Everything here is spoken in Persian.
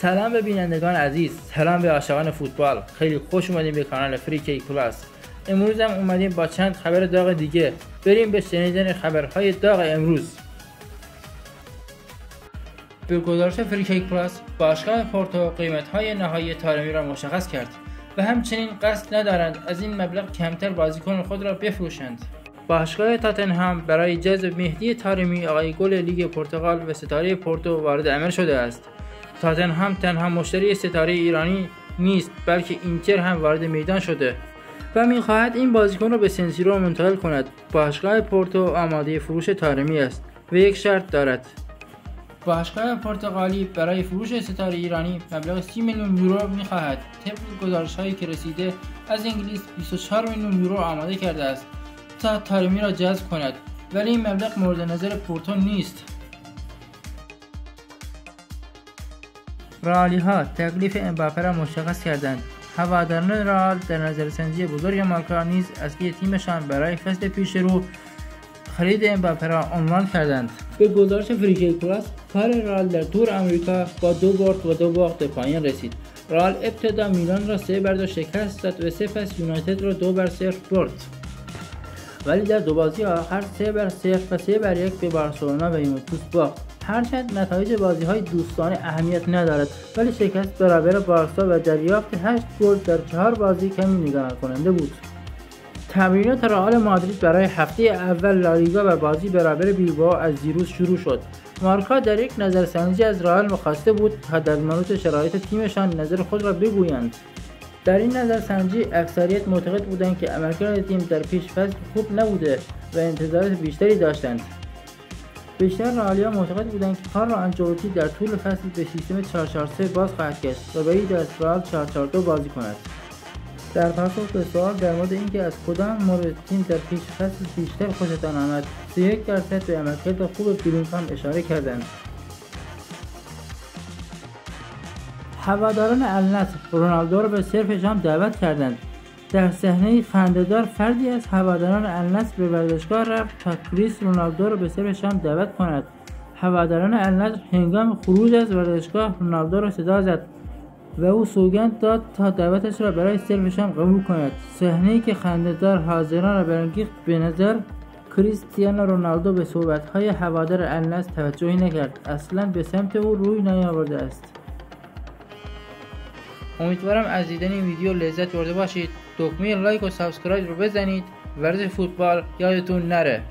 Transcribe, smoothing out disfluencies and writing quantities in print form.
سلام به بینندگان عزیز، سلام به عاشقان فوتبال. خیلی خوش اومدیم به کانال فری کیک پلاس. امروز هم اومدیم با چند خبر داغ دیگه. بریم به شنیدن خبرهای داغ امروز. به گزارش فری کیک پلاس، باشگاه پورتو قیمت‌های نهایی طارمی را مشخص کرد و همچنین قصد ندارند از این مبلغ کمتر بازیکن خود را بفروشند. باشگاه تاتنهام برای جذب مهدی طارمی آقای گل لیگ پرتغال و ستاره پورتو وارد عمل شده است. تاتنهام تنها مشتری ستاره ایرانی نیست، بلکه اینتر هم وارد میدان شده و می‌خواهد این بازیکن را به سنسیرو منتقل کند. باشگاه پورتو آماده فروش طارمی است و یک شرط دارد. باشگاه پرتغالی برای فروش ستاره ایرانی مبلغ 30 میلیون یورو می‌خواهد. طبق گزارش‌هایی که رسیده از انگلیس 24 میلیون یورو آماده کرده است تا طارمی را جذب کند، ولی این مبلغ مورد نظر پورتو نیست. رئالی‌ها تکلیف امباپه را مشخص کردند. هواداران رئال در نظرسنجی بزرگ مارکا نیز از تیمشان برای فصل پیش رو خرید امباپه را عنوان کردند. به گزارش فری کیک پلاس، کار رئال در تور آمریکا با 2 برد و 2 باخت به پایان رسید. رئال ابتدا میلان را 3-2 شکست داد و سپس یونایتد را 2-0 برد، ولی در 2 بازی آخر 3-0 و 3-1 به بارسلونا و یوونتوس باخت. هرچند نتایج بازی‌های دوستانه اهمیت ندارد، ولی شکست برابر بارسا و دریافت 8 گل در 4 بازی کمی نگران کننده بود. تمرینات رئال مادرید برای هفته اول لالیگا و بازی برابر بیلبائو از دیروز شروع شد. مارکا در یک نظرسنجی از رئال خواسته بود تا در مورد شرایط تیمشان نظر خود را بگویند. در این نظرسنجی اکثریت معتقد بودند که عملکرد تیم در پیش فصل خوب نبوده و انتظارات بیشتری داشتند. بیشتر رئالیا معتقد بودند که کارلو آنچلوتی در طول فصل به سیستم 4-4-3 باز خواهد گشت و بعید است رئال 4-4-2 بازی کند. در پاسخ به سوال در مورد اینکه از کدام مورد تیم در پیش فصل بیشتر خوشتان آمد، 31% به عملکرد خوب بیلینگهام اشاره کردند. هواداران النصر رونالدو را به صرفشان دعوت کردند. در صحنه خنده‌دار فردی از هواداران النصر به ورزشگاه رفت تا کریس رونالدو را به صرف شام دعوت کند. هواداران النصر هنگام خروج از ورزشگاه رونالدو را صدا زد و او سوگند داد تا دعوتش را برای صرف شام قبول کند. صحنه‌ای که خنده‌دار حاضران را برانگیخت. به نظر کریستیانو رونالدو به صحبت‌های هوادار النصر توجهی نکرد، اصلاً به سمت او روی نیاورده است. امیدوارم از دیدن این ویدیو لذت برده باشید. دکمه لایک و سابسکرایب رو بزنید. ورزش فوتبال یادتون نره.